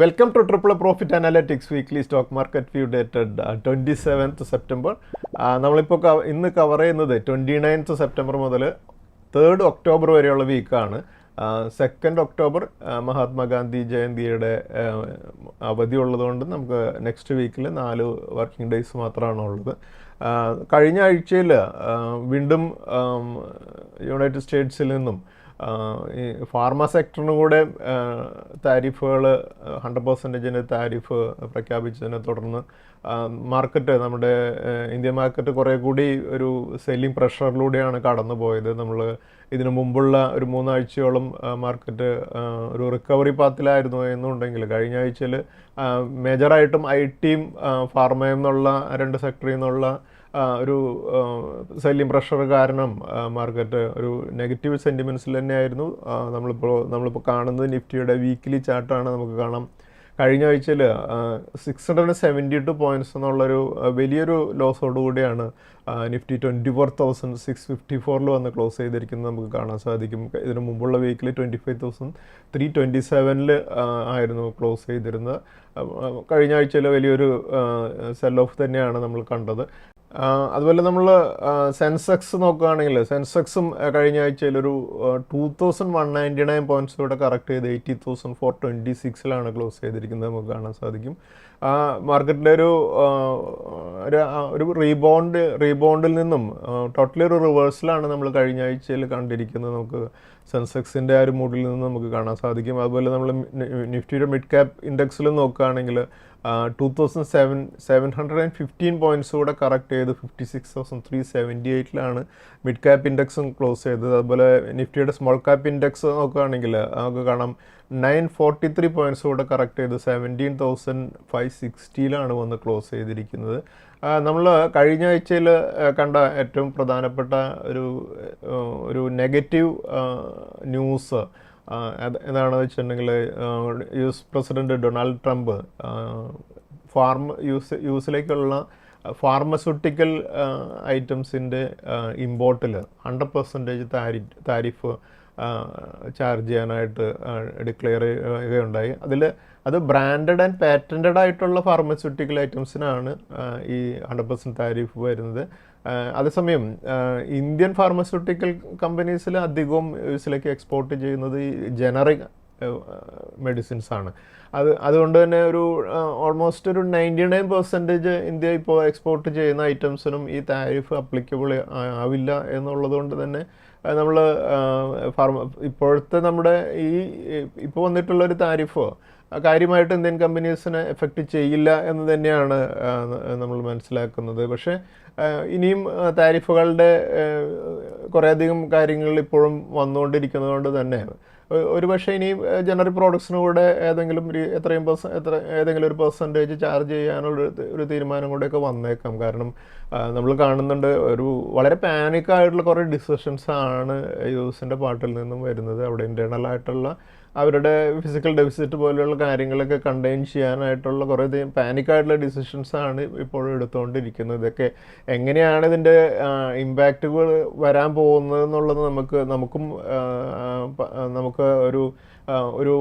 Welcome to Triple Profit Analytics Weekly Stock Market View dated 27th September. നമ്മളിപ്പോൾ ഇന്ന് cover ചെയ്യുന്നത് 29th September മുതൽ 3rd October വരെയുള്ള വീക്കാണ്. 2nd October Mahatma Gandhi ജയന്തിയുടെ അവധി ഉള്ളതുകൊണ്ട് നമുക്ക് നെക്സ്റ്റ് വീക്കിൽ 4 വർക്കിംഗ് ഡേയ്സ് മാത്രമാണ് ഉള്ളത്. കഴിഞ്ഞ ആഴ്ചയിൽ വീണ്ടും യുണൈറ്റഡ് സ്റ്റേറ്റ്സിൽ നിന്നും ഈ ഫാർമ സെക്ടറിനും കൂടെ താരിഫുകൾ 100% താരിഫ് പ്രഖ്യാപിച്ചതിനെ തുടർന്ന് മാർക്കറ്റ്, നമ്മുടെ ഇന്ത്യൻ മാർക്കറ്റ് കുറേ കൂടി ഒരു സെല്ലിംഗ് പ്രഷറിലൂടെയാണ് കടന്നു പോയത്. നമ്മൾ ഇതിനു മുമ്പുള്ള ഒരു 3 ആഴ്ചയോളം മാർക്കറ്റ് ഒരു റിക്കവറി പാത്തിലായിരുന്നു എന്നുണ്ടെങ്കിൽ കഴിഞ്ഞ ആഴ്ചയിൽ മേജറായിട്ടും ഐ ടിയും ഫാർമയിൽ നിന്നുള്ള 2 സെക്ടറിൽ നിന്നുള്ള ഒരു സെല്ലിംഗ് പ്രഷർ കാരണം മാർക്കറ്റ് ഒരു നെഗറ്റീവ് സെൻറ്റിമെൻറ്റ്സിൽ തന്നെയായിരുന്നു. നമ്മളിപ്പോൾ കാണുന്നത് നിഫ്റ്റിയുടെ വീക്കിലി ചാർട്ടാണ്. നമുക്ക് കാണാം കഴിഞ്ഞ ആഴ്ചയിൽ 672 പോയിൻറ്റ്സ് എന്നുള്ളൊരു വലിയൊരു ലോസോടുകൂടിയാണ് നിഫ്റ്റി 24,654 വന്ന് ക്ലോസ് ചെയ്തിരിക്കുന്നത് നമുക്ക് കാണാൻ സാധിക്കും. ഇതിന് മുമ്പുള്ള വീക്കിൽ 25,327 ആയിരുന്നു ക്ലോസ് ചെയ്തിരുന്നത്. കഴിഞ്ഞ ആഴ്ചയിൽ വലിയൊരു സെൽ ഓഫ് തന്നെയാണ് നമ്മൾ കണ്ടത്. അതുപോലെ നമ്മൾ സെൻസെക്സ് നോക്കുകയാണെങ്കിൽ സെൻസെക്സും കഴിഞ്ഞ ആഴ്ചയിൽ ഒരു 2,199 പോയിൻറ്റ്സ് കൂടെ കറക്റ്റ് ചെയ്ത് 80,426 ക്ലോസ് ചെയ്തിരിക്കുന്നത് നമുക്ക് കാണാൻ സാധിക്കും. മാർക്കറ്റിൻ്റെ ഒരു റീബൗണ്ടിൽ നിന്നും ടോട്ടലി ഒരു റിവേഴ്സലാണ് നമ്മൾ കഴിഞ്ഞ ആഴ്ചയിൽ കണ്ടിരിക്കുന്നത്. നമുക്ക് സെൻസെക്സിൻ്റെ ആ ഒരു മൂഡിൽ നിന്ന് നമുക്ക് കാണാൻ സാധിക്കും. അതുപോലെ നമ്മൾ നിഫ്റ്റിയുടെ മിഡ് ക്യാപ് ഇൻഡെക്സിൽ നോക്കുകയാണെങ്കിൽ 2,715 പോയിൻറ്റ്സ് കൂടെ കറക്റ്റ് ചെയ്ത് 56,378 മിഡ് ക്യാപ്പ് ഇൻഡെക്സും ക്ലോസ് ചെയ്തത്. അതുപോലെ നിഫ്റ്റിയുടെ സ്മോൾ ക്യാപ്പ് ഇൻഡെക്സ് നോക്കുകയാണെങ്കിൽ നമുക്ക് കാണാം 943 പോയിൻറ്റ്സ് കൂടെ കറക്റ്റ് ചെയ്ത് 17,560 വന്ന് ക്ലോസ് ചെയ്തിരിക്കുന്നത്. നമ്മൾ കഴിഞ്ഞ ആഴ്ചയിൽ കണ്ട ഏറ്റവും പ്രധാനപ്പെട്ട ഒരു നെഗറ്റീവ് ന്യൂസ് എന്താണെന്ന് വെച്ചിട്ടുണ്ടെങ്കിൽ US പ്രസിഡന്റ് ഡൊണാൾഡ് ട്രംപ് യൂസിലേക്കുള്ള ഫാർമസ്യൂട്ടിക്കൽ ഐറ്റംസിൻ്റെ ഇമ്പോർട്ടിൽ 100% താരിഫ് ചാർജ് ചെയ്യാനായിട്ട് ഡിക്ലെയർ ചെയ്യുകയുണ്ടായി. അത് ബ്രാൻഡഡ് ആൻഡ് പാറ്റൻറ്റഡ് ആയിട്ടുള്ള ഫാർമസ്യൂട്ടിക്കൽ ഐറ്റംസിനാണ് ഈ 100% താരിഫ് വരുന്നത്. അതേസമയം ഇന്ത്യൻ ഫാർമസ്യൂട്ടിക്കൽ കമ്പനീസിൽ അധികവും യൂസിലേക്ക് എക്സ്പോർട്ട് ചെയ്യുന്നത് ഈ ജനറിക് മെഡിസിൻസ് ആണ്. അതുകൊണ്ട് തന്നെ ഒരു ഓൾമോസ്റ്റ് ഒരു 99% ഇന്ത്യ ഇപ്പോൾ എക്സ്പോർട്ട് ചെയ്യുന്ന ഐറ്റംസിനും ഈ താരിഫ് അപ്ലിക്കബിൾ ആവില്ല എന്നുള്ളത് കൊണ്ട് തന്നെ നമ്മൾ ഇപ്പോഴത്തെ നമ്മുടെ ഇപ്പോൾ വന്നിട്ടുള്ളൊരു താരിഫ് കാര്യമായിട്ട് ഇന്ത്യൻ കമ്പനീസിനെ എഫക്റ്റ് ചെയ്യില്ല എന്ന് തന്നെയാണ് നമ്മൾ മനസ്സിലാക്കുന്നത്. പക്ഷേ ഇനിയും താരിഫുകളുടെ കുറേയധികം കാര്യങ്ങൾ ഇപ്പോഴും വന്നുകൊണ്ടിരിക്കുന്നത് കൊണ്ട് തന്നെ ഒരു പക്ഷേ ഇനിയും ജനറിക് പ്രോഡക്ട്സിന് കൂടെ ഏതെങ്കിലും ഒരു പെർസെൻറ്റേജ് ചാർജ് ചെയ്യാനുള്ള തീരുമാനം കൂടെയൊക്കെ വന്നേക്കാം. കാരണം നമ്മൾ കാണുന്നുണ്ട് ഒരു വളരെ പാനിക്കായിട്ടുള്ള കുറേ ഡിസിഷൻസാണ് യൂസിൻ്റെ പാർട്ടിൽ നിന്നും വരുന്നത്. അവിടെ ഇൻറ്റേർണൽ ആയിട്ടുള്ള അവരുടെ ഫിസിക്കൽ ഡെഫിസിറ്റ് പോലെയുള്ള കാര്യങ്ങളൊക്കെ കണ്ടെയ്ൻ ചെയ്യാനായിട്ടുള്ള കുറേ പാനിക്കായിട്ടുള്ള ഡിസിഷൻസാണ് ഇപ്പോഴും എടുത്തുകൊണ്ടിരിക്കുന്നത്. ഇതൊക്കെ എങ്ങനെയാണ് ഇതിൻ്റെ ഇമ്പാക്റ്റുകൾ വരാൻ പോകുന്നത് എന്നുള്ളത് നമുക്ക് ഒരു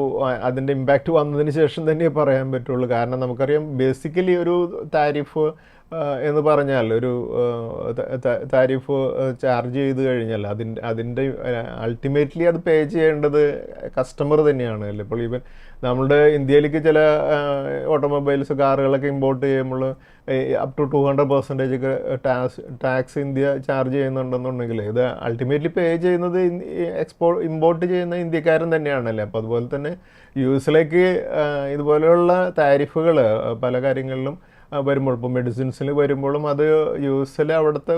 അതിൻ്റെ ഇമ്പാക്റ്റ് വന്നതിന് ശേഷം തന്നെ പറയാൻ പറ്റുള്ളൂ. കാരണം നമുക്കറിയാം ബേസിക്കലി ഒരു താരിഫ് എന്ന് പറഞ്ഞാൽ ഒരു താരിഫ് ചാർജ് ചെയ്ത് കഴിഞ്ഞാൽ അതിൻ്റെ അൾട്ടിമേറ്റ്ലി അത് പേ ചെയ്യേണ്ടത് കസ്റ്റമർ തന്നെയാണ് അല്ലേ. ഇപ്പോൾ ഈവൻ നമ്മുടെ ഇന്ത്യയിലേക്ക് ചില ഓട്ടോമൊബൈൽസ് കാറുകളൊക്കെ ഇമ്പോർട്ട് ചെയ്യുമ്പോൾ up to 200% tax India charge ചെയ്യുന്നുണ്ടെന്നുണ്ടെങ്കിൽ ഇത് അൾട്ടിമേറ്റ്ലി പേ ചെയ്യുന്നത് ഇമ്പോർട്ട് ചെയ്യുന്ന ഇന്ത്യക്കാരൻ തന്നെയാണല്ലേ. അപ്പോൾ അതുപോലെ തന്നെ യൂസിലേക്ക് ഇതുപോലെയുള്ള താരിഫുകൾ പല കാര്യങ്ങളിലും വരുമ്പോൾ, ഇപ്പോൾ മെഡിസിൻസിൽ വരുമ്പോഴും അത് യൂസിൽ അവിടുത്തെ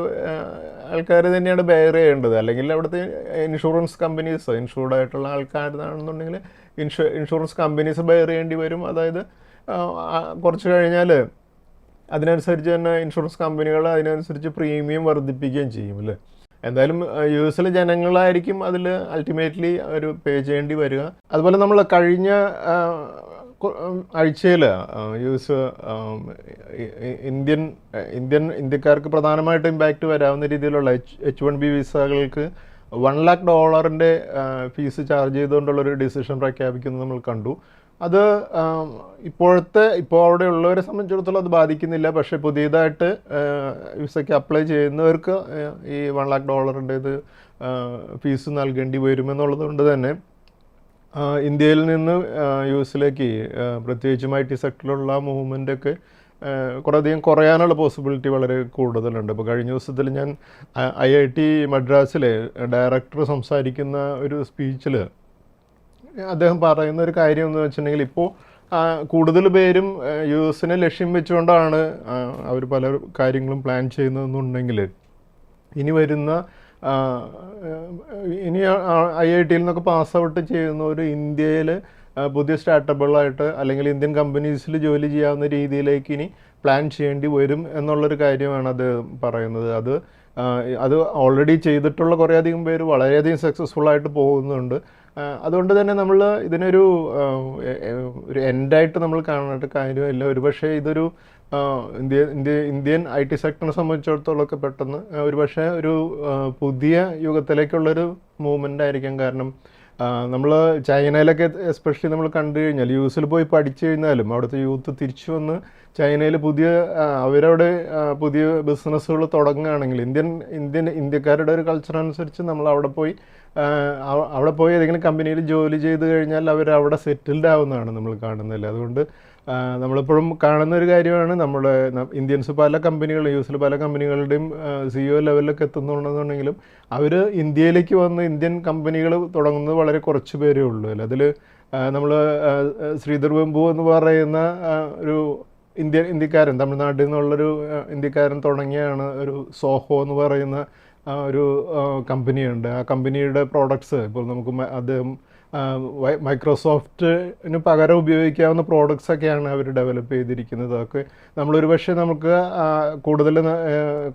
ആൾക്കാർ തന്നെയാണ് ബെയർ ചെയ്യേണ്ടത്. അല്ലെങ്കിൽ അവിടുത്തെ ഇൻഷുറൻസ് കമ്പനീസ്, ഇൻഷുർഡ് ആയിട്ടുള്ള ആൾക്കാരാണെന്നുണ്ടെങ്കിൽ ഇൻഷുറൻസ് കമ്പനീസ് ബെയർ ചെയ്യേണ്ടി വരും. അതായത് കുറച്ച് കഴിഞ്ഞാൽ അതിനനുസരിച്ച് തന്നെ ഇൻഷുറൻസ് കമ്പനികൾ അതിനനുസരിച്ച് പ്രീമിയം വർദ്ധിപ്പിക്കുകയും ചെയ്യും അല്ലേ. എന്തായാലും യൂസിലെ ജനങ്ങളായിരിക്കും അതിൽ അൾട്ടിമേറ്റ്ലി ഒരു പേ ചെയ്യേണ്ടി വരിക. അതുപോലെ നമ്മൾ കഴിഞ്ഞ ആഴ്ചയിൽ യൂസ് ഇന്ത്യക്കാർക്ക് പ്രധാനമായിട്ടും ഇമ്പാക്റ്റ് വരാവുന്ന രീതിയിലുള്ള H1B വിസകൾക്ക് $1 lakh ഫീസ് ചാർജ് ചെയ്തുകൊണ്ടുള്ളൊരു ഡിസിഷൻ പ്രഖ്യാപിക്കുന്നത് നമ്മൾ കണ്ടു. അത് ഇപ്പോൾ അവിടെ ഉള്ളവരെ സംബന്ധിച്ചിടത്തോളം അത് ബാധിക്കുന്നില്ല. പക്ഷേ പുതിയതായിട്ട് വിസയ്ക്ക് അപ്ലൈ ചെയ്യുന്നവർക്ക് ഈ $1,00,000 ഫീസ് നൽകേണ്ടി വരുമെന്നുള്ളത് കൊണ്ട് തന്നെ ഇന്ത്യയിൽ നിന്ന് യു എസിലേക്ക് പ്രത്യേകിച്ചും IT സെക്ടറിലുള്ള മൂവ്മെൻ്റൊക്കെ കുറേയധികം കുറയാനുള്ള പോസിബിലിറ്റി വളരെ കൂടുതലുണ്ട്. ഇപ്പോൾ കഴിഞ്ഞ ദിവസത്തിൽ ഞാൻ IIT മദ്രാസിലെ ഡയറക്ടർ സംസാരിക്കുന്ന ഒരു സ്പീച്ചിൽ അദ്ദേഹം പറയുന്ന ഒരു കാര്യം എന്ന് വെച്ചിട്ടുണ്ടെങ്കിൽ, ഇപ്പോൾ കൂടുതൽ പേരും യു എസിനെ ലക്ഷ്യം വെച്ചുകൊണ്ടാണ് അവർ പല കാര്യങ്ങളും പ്ലാൻ ചെയ്യുന്നതെന്നുണ്ടെങ്കിൽ ഇനി വരുന്ന ഇനി IIT-യിൽ നിന്നൊക്കെ പാസ് ഔട്ട് ചെയ്യുന്ന ഒരു ഇന്ത്യയിൽ പുതിയ സ്റ്റാർട്ടപ്പുകളായിട്ട് അല്ലെങ്കിൽ ഇന്ത്യൻ കമ്പനീസിൽ ജോലി ചെയ്യാവുന്ന രീതിയിലേക്ക് ഇനി പ്ലാൻ ചെയ്യേണ്ടി വരും എന്നുള്ളൊരു കാര്യമാണ് അത് പറയുന്നത്. അത് ഓൾറെഡി ചെയ്തിട്ടുള്ള കുറേയധികം പേര് വളരെയധികം സക്സസ്ഫുള്ളായിട്ട് പോകുന്നുണ്ട്. അതുകൊണ്ട് തന്നെ നമ്മൾ ഇതിനൊരു എൻഡായിട്ട് നമ്മൾ കാണേണ്ട കാര്യമില്ല. ഒരുപക്ഷെ ഇതൊരു ഇന്ത്യൻ IT സെക്ടറിനെ സംബന്ധിച്ചിടത്തോളമൊക്കെ പെട്ടെന്ന് ഒരുപക്ഷെ ഒരു പുതിയ യുഗത്തിലേക്കുള്ളൊരു മൂവ്മെൻ്റ് ആയിരിക്കാം. കാരണം നമ്മൾ ചൈനയിലൊക്കെ എസ്പെഷ്യലി നമ്മൾ കണ്ടു കഴിഞ്ഞാൽ, യു എസിൽ പോയി പഠിച്ചു കഴിഞ്ഞാലും അവിടുത്തെ യൂത്ത് തിരിച്ചു വന്ന് ചൈനയിൽ അവരവിടെ പുതിയ ബിസിനസ്സുകൾ തുടങ്ങുകയാണെങ്കിൽ ഇന്ത്യക്കാരുടെ ഒരു കൾച്ചർ അനുസരിച്ച് നമ്മൾ അവിടെ പോയി ഏതെങ്കിലും കമ്പനിയിൽ ജോലി ചെയ്ത് കഴിഞ്ഞാൽ അവിടെ സെറ്റിൽഡ് ആവുന്നതാണ് നമ്മൾ കാണുന്നില്ല. അതുകൊണ്ട് നമ്മളിപ്പോഴും കാണുന്ന ഒരു കാര്യമാണ്, നമ്മുടെ ഇന്ത്യൻസ് പല കമ്പനികളും യു എസിൽ പല കമ്പനികളുടെയും CEO ലെവലിലൊക്കെ എത്തുന്നുണ്ടെന്നുണ്ടെങ്കിലും അവർ ഇന്ത്യയിലേക്ക് വന്ന് ഇന്ത്യൻ കമ്പനികൾ തുടങ്ങുന്നത് വളരെ കുറച്ച് പേരേ ഉള്ളൂ. അല്ല, അതിൽ നമ്മൾ ശ്രീധർ വെമ്പു എന്ന് പറയുന്ന ഒരു ഇന്ത്യക്കാരൻ, തമിഴ്നാട്ടിൽ നിന്നുള്ളൊരു ഇന്ത്യക്കാരൻ തുടങ്ങിയാണ് ഒരു സോഹോ എന്ന് പറയുന്ന ഒരു കമ്പനിയുണ്ട്. ആ കമ്പനിയുടെ പ്രോഡക്ട്സ് ഇപ്പോൾ നമുക്ക് അദ്ദേഹം മൈക്രോസോഫ്റ്റിന് പകരം ഉപയോഗിക്കാവുന്ന പ്രോഡക്ട്സൊക്കെയാണ് അവർ ഡെവലപ്പ് ചെയ്തിരിക്കുന്നത്. അതൊക്കെ നമ്മളൊരു പക്ഷേ നമുക്ക് കൂടുതൽ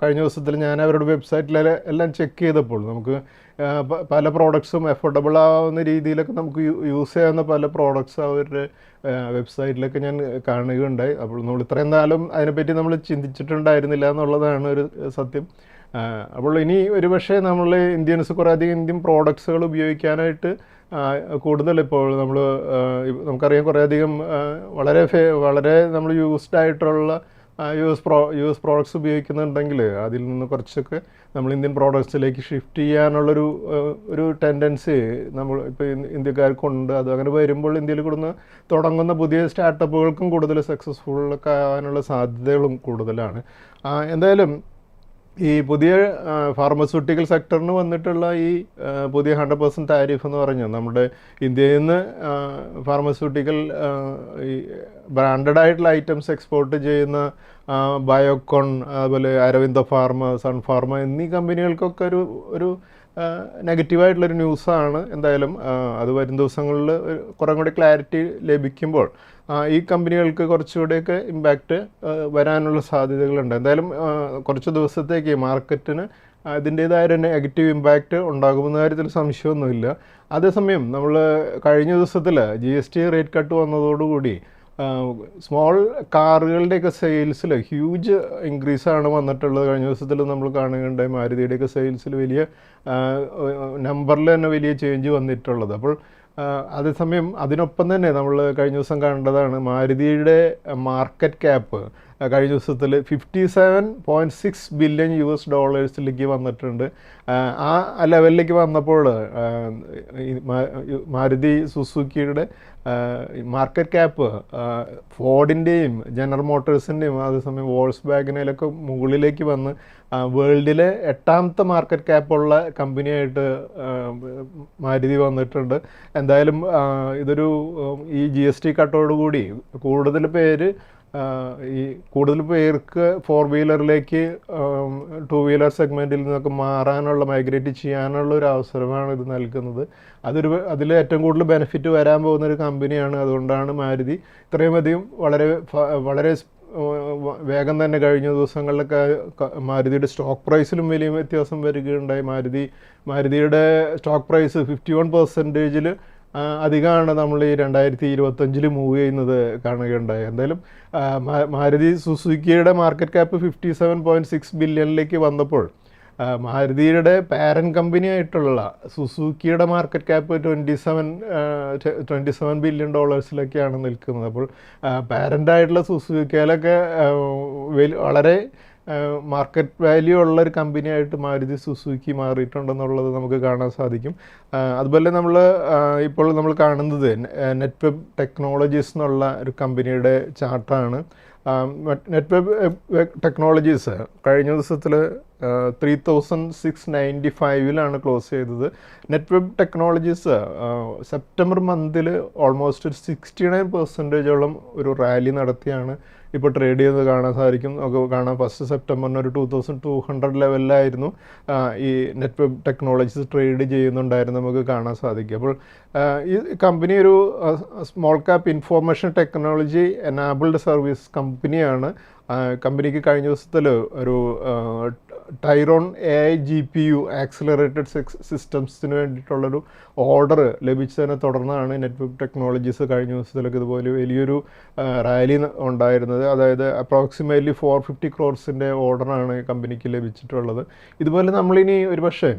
കഴിഞ്ഞ ദിവസത്തിൽ ഞാൻ അവരുടെ വെബ്സൈറ്റിലെല്ലാം ചെക്ക് ചെയ്തപ്പോൾ നമുക്ക് പല പ്രോഡക്ട്സും അഫോർഡബിൾ ആവുന്ന രീതിയിലൊക്കെ നമുക്ക് യൂസ് ചെയ്യാവുന്ന പല പ്രോഡക്ട്സ് അവരുടെ വെബ്സൈറ്റിലൊക്കെ ഞാൻ കാണുകയുണ്ടായി. അപ്പോൾ നമ്മൾ ഇത്രയും കാലം അതിനെപ്പറ്റി നമ്മൾ ചിന്തിച്ചിട്ടുണ്ടായിരുന്നില്ല എന്നുള്ളതാണ് ഒരു സത്യം. അപ്പോൾ ഇനി ഒരുപക്ഷെ നമ്മൾ ഇന്ത്യൻസ് കുറേയധികം ഇന്ത്യൻ പ്രോഡക്ട്സുകൾ ഉപയോഗിക്കാനായിട്ട് കൂടുതൽ ഇപ്പോൾ നമുക്കറിയാം കുറേയധികം വളരെ നമ്മൾ യൂസ്ഡ് ആയിട്ടുള്ള യു എസ് പ്രോഡക്ട്സ് ഉപയോഗിക്കുന്നുണ്ടെങ്കിൽ അതിൽ നിന്ന് കുറച്ചൊക്കെ നമ്മൾ ഇന്ത്യൻ പ്രോഡക്ട്സിലേക്ക് ഷിഫ്റ്റ് ചെയ്യാനുള്ളൊരു ടെൻഡൻസി ഇപ്പോൾ ഇന്ത്യക്കാർക്കുണ്ട്. അത് അങ്ങനെ വരുമ്പോൾ ഇന്ത്യയിൽ കൂടുന്ന തുടങ്ങുന്ന പുതിയ സ്റ്റാർട്ടപ്പുകൾക്കും കൂടുതൽ സക്സസ്ഫുള്ളൊക്കെ ആവാനുള്ള സാധ്യതകളും കൂടുതലാണ്. എന്തായാലും ഈ പുതിയ ഫാർമസ്യൂട്ടിക്കൽ സെക്ടറിന് വന്നിട്ടുള്ള ഈ പുതിയ 100% താരിഫ് എന്ന് പറഞ്ഞാൽ നമ്മുടെ ഇന്ത്യയിൽ നിന്ന് ഫാർമസ്യൂട്ടിക്കൽ ഈ ബ്രാൻഡഡ് ആയിട്ടുള്ള ഐറ്റംസ് എക്സ്പോർട്ട് ചെയ്യുന്ന ബയോകോൺ, അതുപോലെ അരവിന്ദ ഫാർമ, സൺ ഫാർമ എന്നീ കമ്പനികൾക്കൊക്കെ ഒരു നെഗറ്റീവായിട്ടുള്ളൊരു ന്യൂസാണ്. എന്തായാലും അത് വരും ദിവസങ്ങളിൽ കുറേ കൂടി ക്ലാരിറ്റി ലഭിക്കുമ്പോൾ ഈ കമ്പനികൾക്ക് കുറച്ചുകൂടെയൊക്കെ ഇമ്പാക്റ്റ് വരാനുള്ള സാധ്യതകളുണ്ട്. എന്തായാലും കുറച്ച് ദിവസത്തേക്ക് മാർക്കറ്റിന് അതിൻ്റേതായ ഒരു നെഗറ്റീവ് ഇമ്പാക്റ്റ് ഉണ്ടാകുമെന്ന കാര്യത്തിൽ സംശയമൊന്നുമില്ല. അതേസമയം നമ്മൾ കഴിഞ്ഞ ദിവസത്തിൽ GST റേറ്റ് കട്ട് വന്നതോടുകൂടി സ്മോൾ കാറുകളുടെയൊക്കെ സെയിൽസിൽ ഹ്യൂജ് ഇൻക്രീസാണ് വന്നിട്ടുള്ളത്. കഴിഞ്ഞ ദിവസത്തിൽ നമ്മൾ കാണുകയുണ്ടായി മാരുതിയുടെയൊക്കെ സെയിൽസിൽ വലിയ നമ്പറിൽ തന്നെ വലിയ ചേഞ്ച് വന്നിട്ടുള്ളത്. അപ്പോൾ അതേസമയം അതിനൊപ്പം തന്നെ നമ്മൾ കഴിഞ്ഞ ദിവസം കണ്ടതാണ് മാരുതിയുടെ മാർക്കറ്റ് ക്യാപ്പ് കഴിഞ്ഞ ദിവസത്തിൽ $57.6 ബില്യൺ വന്നിട്ടുണ്ട്. ആ ലെവലിലേക്ക് വന്നപ്പോൾ മാരുതി സുസുക്കിയുടെ മാർക്കറ്റ് ക്യാപ്പ് ഫോർഡിൻ്റെയും ജനറൽ മോട്ടോഴ്സിൻ്റെയും അതേസമയം വോൾസ് വാഗനിലൊക്കെ മുകളിലേക്ക് വന്ന് വേൾഡിലെ 8ാമത്തെ മാർക്കറ്റ് ക്യാപ്പുള്ള കമ്പനിയായിട്ട് മാരുതി വന്നിട്ടുണ്ട്. എന്തായാലും ഇതൊരു ഈ GST കട്ടോടുകൂടി കൂടുതൽ പേർക്ക് 4 വീലറിലേക്ക് 2 വീലർ സെഗ്മെൻറ്റിൽ നിന്നൊക്കെ മൈഗ്രേറ്റ് ചെയ്യാനുള്ള ഒരു അവസരമാണ് ഇത് നൽകുന്നത്. അതിൽ ഏറ്റവും കൂടുതൽ ബെനിഫിറ്റ് വരാൻ പോകുന്ന ഒരു കമ്പനിയാണ്. അതുകൊണ്ടാണ് മാരുതി ഇത്രയും അധികം വളരെ വേഗം തന്നെ കഴിഞ്ഞ ദിവസങ്ങളിലൊക്കെ മാരുതിയുടെ സ്റ്റോക്ക് പ്രൈസിലും വലിയ വ്യത്യാസം വരികയുണ്ടായി. മാരുതിയുടെ സ്റ്റോക്ക് പ്രൈസ് 51% അധികമാണ് നമ്മൾ ഈ 2025 മൂവ് ചെയ്യുന്നത് കാണുകയുണ്ടായി. എന്തായാലും മാരുതി സുസുക്കിയുടെ മാർക്കറ്റ് ക്യാപ്പ് 57.6 ബില്യണിലേക്ക് വന്നപ്പോൾ മാരുതിയുടെ പാരൻറ്റ് കമ്പനി ആയിട്ടുള്ള സുസുക്കിയുടെ മാർക്കറ്റ് ക്യാപ്പ് 27 ബില്യൺ ഡോളേഴ്സിലൊക്കെയാണ് നിൽക്കുന്നത്. അപ്പോൾ പാരൻ്റായിട്ടുള്ള സുസുക്കിയിലൊക്കെ വളരെ മാർക്കറ്റ് വാല്യൂ ഉള്ള ഒരു കമ്പനിയായിട്ട് മാരുതി സുസുക്കി മാറിയിട്ടുണ്ടെന്നുള്ളത് നമുക്ക് കാണാൻ സാധിക്കും. അതുപോലെ ഇപ്പോൾ നമ്മൾ കാണുന്നത് നെറ്റ്വെബ് ടെക്നോളജീസ് എന്നുള്ള ഒരു കമ്പനിയുടെ ചാർട്ടാണ്. നെറ്റ്വെബ് ടെക്നോളജീസ് കഴിഞ്ഞ ദിവസത്തിൽ 3695 ക്ലോസ് ചെയ്തത്. നെറ്റ്വെബ് ടെക്നോളജീസ് സെപ്റ്റംബർ മന്തിൽ ഓൾമോസ്റ്റ് ഒരു 69% ഒരു റാലി നടത്തിയാണ് ഇപ്പോൾ ട്രേഡ് ചെയ്യുന്നത് കാണാൻ സാധിക്കും. നമുക്ക് കാണാം ഫസ്റ്റ് സെപ്റ്റംബറിന് ഒരു 2200 ലെവലിലായിരുന്നു ഈ നെറ്റ്വെബ് ടെക്നോളജീസ് ട്രേഡ് ചെയ്യുന്നുണ്ടായിരുന്നു നമുക്ക് കാണാൻ സാധിക്കും. അപ്പോൾ ഈ കമ്പനി ഒരു small cap information technology enabled service കമ്പനിയാണ്. കമ്പനിക്ക് കഴിഞ്ഞ ദിവസത്തിൽ ഒരു ടൈറോൺ AI GPU ആക്സിലറേറ്റഡ് സിസ്റ്റംസിന് വേണ്ടിയിട്ടുള്ളൊരു ഓർഡർ ലഭിച്ചതിനെ തുടർന്നാണ് നെറ്റ്വെബ് ടെക്നോളജീസ് കഴിഞ്ഞ ദിവസത്തിലൊക്കെ ഇതുപോലെ വലിയൊരു റാലി ഉണ്ടായിരുന്നത്. അതായത് അപ്രോക്സിമേറ്റ്ലി 450 crores ഓർഡറാണ് കമ്പനിക്ക് ലഭിച്ചിട്ടുള്ളത്. ഇതുപോലെ നമ്മളിനി ഒരു പക്ഷേ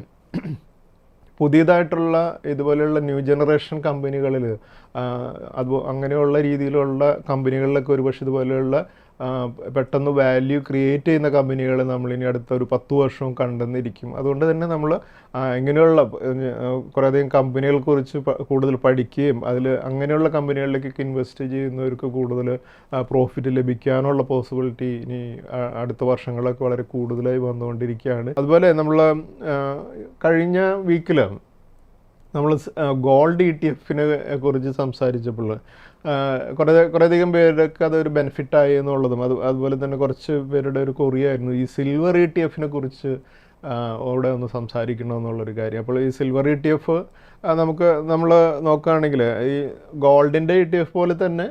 പുതിയതായിട്ടുള്ള ഇതുപോലെയുള്ള ന്യൂ ജനറേഷൻ കമ്പനികളിൽ അങ്ങനെയുള്ള രീതിയിലുള്ള കമ്പനികളിലൊക്കെ ഒരുപക്ഷെ ഇതുപോലെയുള്ള പെട്ടെന്ന് വാല്യൂ ക്രിയേറ്റ് ചെയ്യുന്ന കമ്പനികൾ നമ്മളിനി അടുത്ത ഒരു 10 വർഷവും കണ്ടെന്നിരിക്കും. അതുകൊണ്ട് തന്നെ നമ്മൾ ഇങ്ങനെയുള്ള കുറേയധികം കമ്പനികളെക്കുറിച്ച് കൂടുതൽ പഠിക്കുകയും അങ്ങനെയുള്ള കമ്പനികളിലേക്കൊക്കെ ഇൻവെസ്റ്റ് ചെയ്യുന്നവർക്ക് കൂടുതൽ പ്രോഫിറ്റ് ലഭിക്കാനുള്ള പോസിബിലിറ്റി ഇനി അടുത്ത വർഷങ്ങളൊക്കെ വളരെ കൂടുതലായി വന്നുകൊണ്ടിരിക്കുകയാണ്. അതുപോലെ നമ്മൾ കഴിഞ്ഞ വീക്കിൽ നമ്മൾ ഗോൾഡ് ETF-നെ കുറിച്ച് സംസാരിച്ചപ്പോൾ കുറേയധികം പേരൊക്കെ അതൊരു ബെനിഫിറ്റായി എന്നുള്ളതും അതുപോലെ തന്നെ കുറച്ച് പേരുടെ ഒരു കൊറിയായിരുന്നു ഈ സിൽവർ ETF-നെ കുറിച്ച് അവിടെ ഒന്ന് സംസാരിക്കണമെന്നുള്ളൊരു കാര്യം. അപ്പോൾ ഈ സിൽവർ ETF നമ്മൾ നോക്കുകയാണെങ്കിൽ ഈ ഗോൾഡിൻ്റെ ETF പോലെ തന്നെ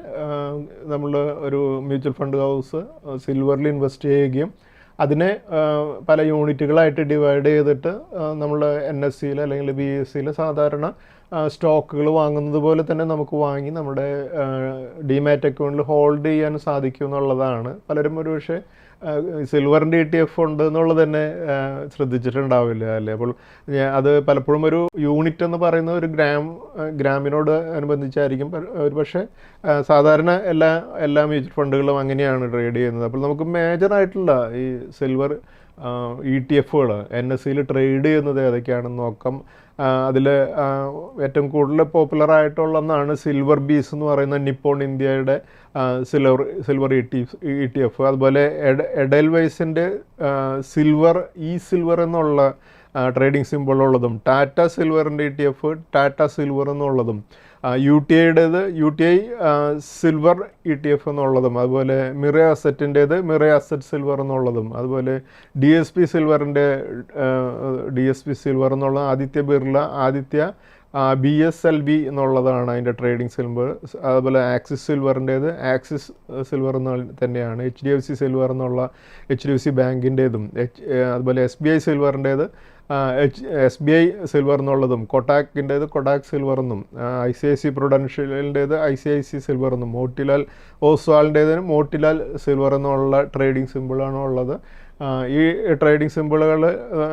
നമ്മൾ ഒരു മ്യൂച്വൽ ഫണ്ട് ഹൗസ് സിൽവറിൽ ഇൻവെസ്റ്റ് ചെയ്യുകയും അതിനെ പല യൂണിറ്റുകളായിട്ട് ഡിവൈഡ് ചെയ്തിട്ട് നമ്മൾ NSE-യിൽ അല്ലെങ്കിൽ BSE-യിൽ സാധാരണ സ്റ്റോക്കുകൾ വാങ്ങുന്നത് പോലെ തന്നെ നമുക്ക് വാങ്ങി നമ്മുടെ ഡിമാറ്റ് അക്കൗണ്ടിൽ ഹോൾഡ് ചെയ്യാൻ സാധിക്കും എന്നുള്ളതാണ്. പലരും ഒരു പക്ഷേ സിൽവറിൻ്റെ ETF ഉണ്ട് എന്നുള്ളത് തന്നെ ശ്രദ്ധിച്ചിട്ടുണ്ടാവില്ല അല്ലേ. അപ്പോൾ അത് പലപ്പോഴും ഒരു യൂണിറ്റ് എന്ന് പറയുന്ന ഒരു ഗ്രാമിനോട് അനുബന്ധിച്ചായിരിക്കും ഒരു പക്ഷേ സാധാരണ എല്ലാ മ്യൂച്വൽ ഫണ്ടുകളും അങ്ങനെയാണ് ട്രേഡ് ചെയ്യുന്നത്. അപ്പോൾ നമുക്ക് മേജറായിട്ടുള്ള ഈ സിൽവർ ETF-കൾ NSE-യിൽ ട്രേഡ് ചെയ്യുന്നത് ഏതൊക്കെയാണെന്ന് നോക്കാം. അതിൽ ഏറ്റവും കൂടുതൽ പോപ്പുലർ ആയിട്ടുള്ള ഒന്നാണ് സിൽവർ ബീസ് എന്ന് പറയുന്ന നിപ്പോൺ ഇന്ത്യയുടെ സിൽവർ ETF. അതുപോലെ എഡൽവൈസിൻ്റെ സിൽവർ എന്നുള്ള ട്രേഡിംഗ് സിമ്പിൾ ഉള്ളതും ടാറ്റ സിൽവറിൻ്റെ ETF ടാറ്റ സിൽവർ എന്നുള്ളതും UTIയുടേത് UTI സിൽവർ ETF എന്നുള്ളതും അതുപോലെ മിറേ അസറ്റിൻ്റേത് മിറേ അസറ്റ് സിൽവർ എന്നുള്ളതും അതുപോലെ DSP സിൽവറിൻ്റെ DSP സിൽവർ എന്നുള്ള ആദിത്യ ബിർള ആദിത്യ BSLV എന്നുള്ളതാണ് അതിൻ്റെ ട്രേഡിംഗ് സിൽവർ. അതുപോലെ ആക്സിസ് സിൽവറിൻ്റേത് ആക്സിസ് സിൽവർ എന്ന് തന്നെയാണ്. HDFC സിൽവർ എന്നുള്ള HDFC ബാങ്കിൻ്റേതും അതുപോലെ SBI സിൽവറിൻ്റേത് SBI സിൽവർ എന്നുള്ളതും കൊട്ടാക്കിൻ്റേത് കൊട്ടാക് സിൽവർ എന്നും ICICI പ്രൊഡൻഷ്യലിൻ്റേത് ICICI സിൽവർ എന്നും മോട്ടിലാൽ ഓസ്വാളിൻ്റേത് മോട്ടിലാൽ സിൽവർ എന്നുള്ള ട്രേഡിംഗ് സിമ്പിളാണ് ഉള്ളത്. ഈ ട്രേഡിംഗ് സിമ്പിളുകൾ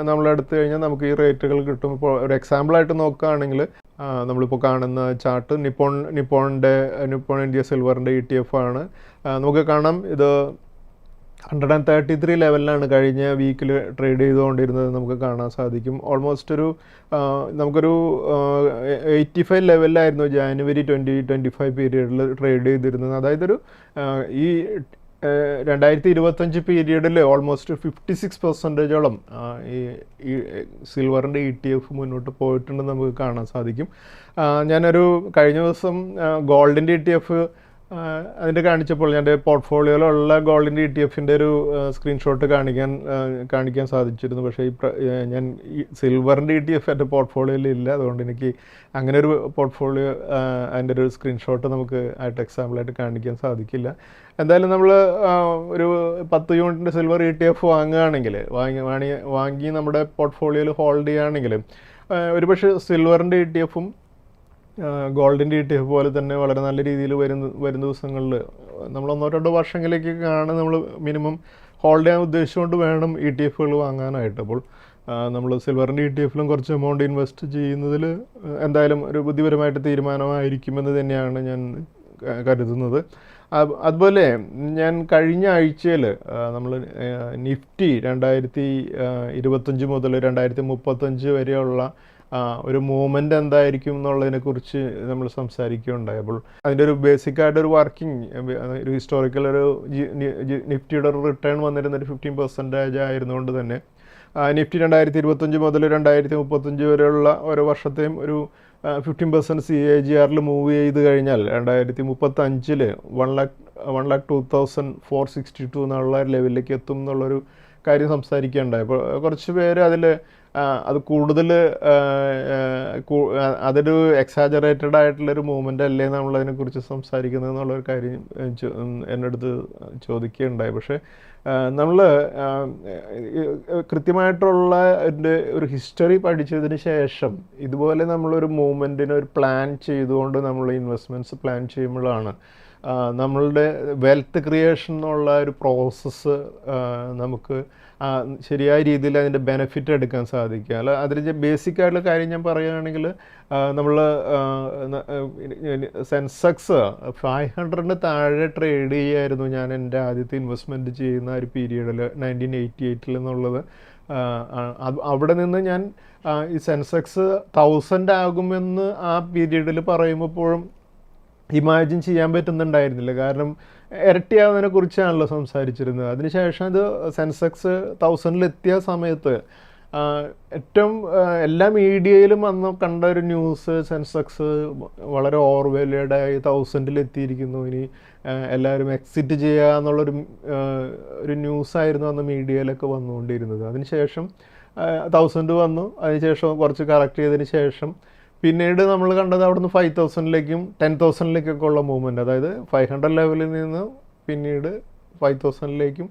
നമ്മളെടുത്തു കഴിഞ്ഞാൽ നമുക്ക് ഈ റേറ്റുകൾ കിട്ടും. ഇപ്പോൾ ഒരു എക്സാമ്പിളായിട്ട് നോക്കുകയാണെങ്കിൽ നമ്മളിപ്പോൾ കാണുന്ന ചാർട്ട് നിപ്പോൺ ഇന്ത്യ സിൽവറിൻ്റെ ETF ആണ്. നമുക്ക് കാണാം ഇത് 133 ലെവലിലാണ് കഴിഞ്ഞ വീക്കിൽ ട്രേഡ് ചെയ്തുകൊണ്ടിരുന്നത് നമുക്ക് കാണാൻ സാധിക്കും. ഓൾമോസ്റ്റ് നമുക്കൊരു 85 ലെവലിലായിരുന്നു ജാനുവരി 2025 പീരീഡിൽ ട്രേഡ് ചെയ്തിരുന്നത്. അതായത് ഈ 2025 പീരീഡിൽ ഓൾമോസ്റ്റ് 56%ഓളം ഈ സിൽവറിൻ്റെ ETF മുന്നോട്ട് പോയിട്ടുണ്ടെന്ന് നമുക്ക് കാണാൻ സാധിക്കും. ഞാനൊരു കഴിഞ്ഞ ദിവസം ഗോൾഡിൻ്റെ ETF അതിൻ്റെ കാണിച്ചപ്പോൾ എൻ്റെ പോർട്ട്ഫോളിയോയിലുള്ള ഗോൾഡിൻ്റെ ETF-ൻ്റെ ഒരു സ്ക്രീൻഷോട്ട് കാണിക്കാൻ സാധിച്ചിരുന്നു. പക്ഷേ ഞാൻ ഈ സിൽവറിൻ്റെ ETF എൻ്റെ പോർട്ട്ഫോളിയോയിൽ ഇല്ല. അതുകൊണ്ട് എനിക്ക് അങ്ങനെ ഒരു പോർട്ട്ഫോളിയോ അതിൻ്റെ ഒരു സ്ക്രീൻഷോട്ട് നമുക്ക് ആയിട്ട് എക്സാമ്പിളായിട്ട് കാണിക്കാൻ സാധിക്കില്ല. എന്തായാലും നമ്മൾ ഒരു 10 യൂണിറ്റിൻ്റെ സിൽവർ ETF വാങ്ങുകയാണെങ്കിൽ വാങ്ങി നമ്മുടെ പോർട്ട്ഫോളിയോയിൽ ഹോൾഡ് ചെയ്യുകയാണെങ്കിൽ ഒരുപക്ഷെ സിൽവറിൻ്റെ ETF-ഉം ഗോൾഡിൻ്റെ ETF പോലെ തന്നെ വളരെ നല്ല രീതിയിൽ വരും ദിവസങ്ങളിൽ നമ്മൾ 1-2 വർഷങ്ങളിലേക്കാണ് നമ്മൾ മിനിമം ഹോൾഡ് ചെയ്യാൻ ഉദ്ദേശിച്ചുകൊണ്ട് വേണം ETF-കൾ വാങ്ങാനായിട്ട്. അപ്പോൾ നമ്മൾ സിൽവറിൻ്റെ ETF-ലും കുറച്ച് എമൗണ്ട് ഇൻവെസ്റ്റ് ചെയ്യുന്നതിൽ എന്തായാലും ഒരു ബുദ്ധിപരമായിട്ട് തീരുമാനമായിരിക്കുമെന്ന് തന്നെയാണ് ഞാൻ കരുതുന്നത്. അതുപോലെ ഞാൻ കഴിഞ്ഞ ആഴ്ചയിൽ നമ്മൾ നിഫ്റ്റി 2025 മുതൽ 2035 വരെയുള്ള ഒരു മൂവ്മെൻ്റ് എന്തായിരിക്കും എന്നുള്ളതിനെക്കുറിച്ച് നമ്മൾ സംസാരിക്കുകയുണ്ടായി. അപ്പോൾ അതിൻ്റെ ഒരു ബേസിക്കായിട്ടൊരു വർക്കിംഗ് ഒരു ഹിസ്റ്റോറിക്കൽ ഒരു നിഫ്റ്റിയുടെ ഒരു റിട്ടേൺ വന്നിരുന്നൊരു 15% ആയിരുന്നുകൊണ്ട് തന്നെ നിഫ്റ്റി 2025 മുതൽ 2035 വരെയുള്ള ഓരോ വർഷത്തെയും ഒരു 15% CAGR മൂവ് ചെയ്ത് കഴിഞ്ഞാൽ 2035 1,02,462 എന്നുള്ള ലെവലിലേക്ക് എത്തും എന്നുള്ളൊരു കാര്യം സംസാരിക്കുകയുണ്ടായി. അപ്പോൾ കുറച്ച് പേര് അതിൽ അത് കൂടുതൽ അതൊരു എക്സാജറേറ്റഡ് ആയിട്ടുള്ളൊരു മൂവ്മെൻ്റ് അല്ലേ നമ്മളതിനെക്കുറിച്ച് സംസാരിക്കുന്നത് എന്നുള്ളൊരു കാര്യം എൻ്റെ അടുത്ത് ചോദിക്കുകയുണ്ടായി. പക്ഷേ നമ്മൾ കൃത്യമായിട്ടുള്ള ഒരു ഹിസ്റ്ററി പഠിച്ചതിന് ശേഷം ഇതുപോലെ നമ്മളൊരു മൂവ്മെൻറ്റിന് ഒരു പ്ലാൻ ചെയ്തുകൊണ്ട് നമ്മൾ ഇൻവെസ്റ്റ്മെൻറ്റ്സ് പ്ലാൻ ചെയ്യുമ്പോഴാണ് നമ്മളുടെ വെൽത്ത് ക്രിയേഷൻ എന്നുള്ള ഒരു പ്രോസസ്സ് നമുക്ക് ശരിയായ രീതിയിൽ അതിൻ്റെ ബെനിഫിറ്റ് എടുക്കാൻ സാധിക്കുക. അല്ല അതിൽ ബേസിക്കായിട്ടുള്ള കാര്യം ഞാൻ പറയുകയാണെങ്കിൽ നമ്മൾ സെൻസെക്സ് 500-ന് താഴെ ട്രേഡ് ചെയ്യായിരുന്നു ഞാൻ എൻ്റെ ആദ്യത്തെ ഇൻവെസ്റ്റ്മെൻറ്റ് ചെയ്യുന്ന ഒരു പീരീഡിൽ 1988 എന്നുള്ളത്. അവിടെ നിന്ന് ഞാൻ ഈ സെൻസെക്സ് 1000 ആകുമെന്ന് ആ പീരീഡിൽ പറയുമ്പോഴും ഇമാജിൻ ചെയ്യാൻ പറ്റുന്നുണ്ടായിരുന്നില്ല. കാരണം ഇരട്ടിയാവുന്നതിനെ കുറിച്ചാണല്ലോ സംസാരിച്ചിരുന്നത്. അതിനുശേഷം അത് സെൻസെക്സ് 1000-ലെത്തിയ സമയത്ത് ഏറ്റവും എല്ലാ മീഡിയയിലും അന്ന് കണ്ട ഒരു ന്യൂസ് സെൻസെക്സ് വളരെ ഓവർവാല്യൂഡായി 1000-ലെത്തിയിരിക്കുന്നു, ഇനി എല്ലാവരും എക്സിറ്റ് ചെയ്യുക എന്നുള്ളൊരു ഒരു ന്യൂസായിരുന്നു അന്ന് മീഡിയയിലൊക്കെ വന്നുകൊണ്ടിരുന്നത്. അതിനുശേഷം 1000 വന്നു. അതിനുശേഷം കുറച്ച് കറക്റ്റ് ചെയ്തതിന് ശേഷം പിന്നീട് നമ്മൾ കണ്ടത് അവിടുന്ന് 5000-ലേക്കും 10,000-ലേക്കൊക്കെ ഉള്ള മൂവ്മെൻറ്റ്, അതായത് 500 ലെവലിൽ നിന്ന് പിന്നീട് 5000-ലേക്കും